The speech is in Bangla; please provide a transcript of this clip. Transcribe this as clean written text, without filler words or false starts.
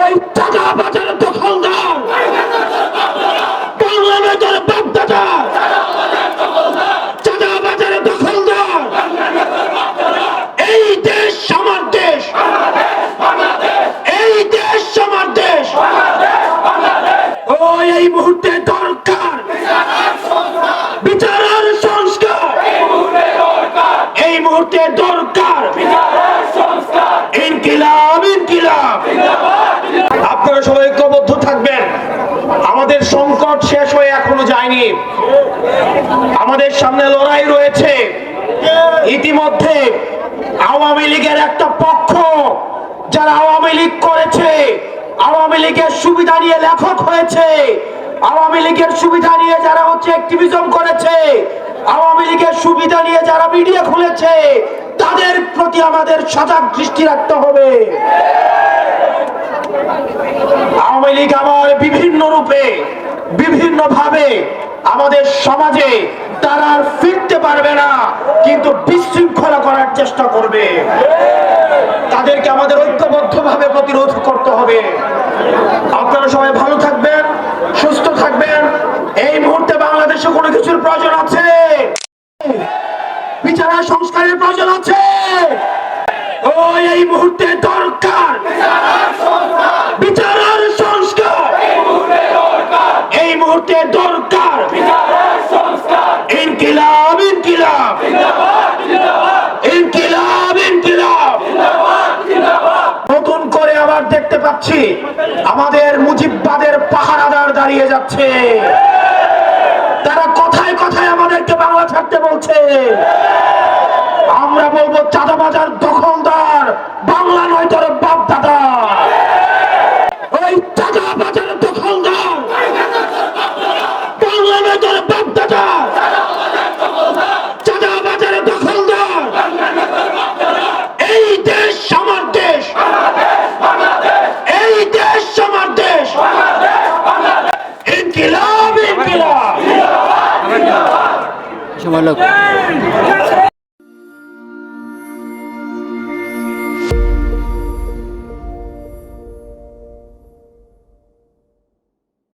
ওই চাঁদা বাজারের দখলদার বাংলাদেশের বাপদাদা চাঁদা বাজারের দখলদার। এই দেশ আমার দেশ, এই দেশ আমার দেশ। ও এই মুহূর্তে দরকার বিচারের সংস্কার, এই মুহূর্তে দরকার ইনকিলাব ইনকিলাব। আপনারা সবাই ঐক্যবদ্ধ থাকবেন। আমাদের সংকট শেষ হয়ে এখনো যায়নি, আমাদের সামনে লড়াই রয়েছে। ইতিমধ্যে আওয়ামী লীগের একটা পক্ষ যারা আওয়ামী লীগ করেছে, আওয়ামী লীগের সুবিধা নিয়ে লেখক হয়েছে, আওয়ামী লীগের সুবিধা নিয়ে যারা অ্যাক্টিভিজম করেছে, আওয়ামী লীগের সুবিধা নিয়ে যারা মিডিয়া খুলেছে, তাদের প্রতি আমাদের সজাগ দৃষ্টি রাখতে হবে। আওয়ামী লীগ আমার বিভিন্ন রূপে বিভিন্ন ভাবে আমাদের সমাজে তারা আর ফিরতে পারবে না, কিন্তু বিশৃঙ্খলা করার চেষ্টা করবে। তাদেরকে আমাদের ঐক্যবদ্ধভাবে প্রতিরোধ করতে হবে। আপনারা সবাই ভালো থাকবেন, সুস্থ থাকবেন। এই মুহূর্তে বাংলাদেশে কোনো কিছুর প্রয়োজন আছে, বিচারের সংস্কারের প্রয়োজন আছে। ও এই মুহূর্তে দরকার বিচারের সংস্কার, এই মুহূর্তে দরকার ইনকিলাব ইনকিলাব ইনকিলাব ইনকিলাব। নতুন করে আবার দেখতে পাচ্ছি আমাদের মুজিববাদের পাহারাদার দাঁড়িয়ে যাচ্ছে। তারা কথায় কথায় আমাদেরকে বাংলা ছাড়তে বলছে। আমরা বলবো চাঁদাবাজার দখলদার বাংলা নয়, তোর বাপ দাদা। ওই চাঁদাবাজার দখলদার বাংলা নয়, তোর বাপ দাদা। চাঁদাবাজার দখলদার। এই দেশ আমার দেশ, এই দেশ আমার দেশ। ইনকিলাব ইনকিলাব।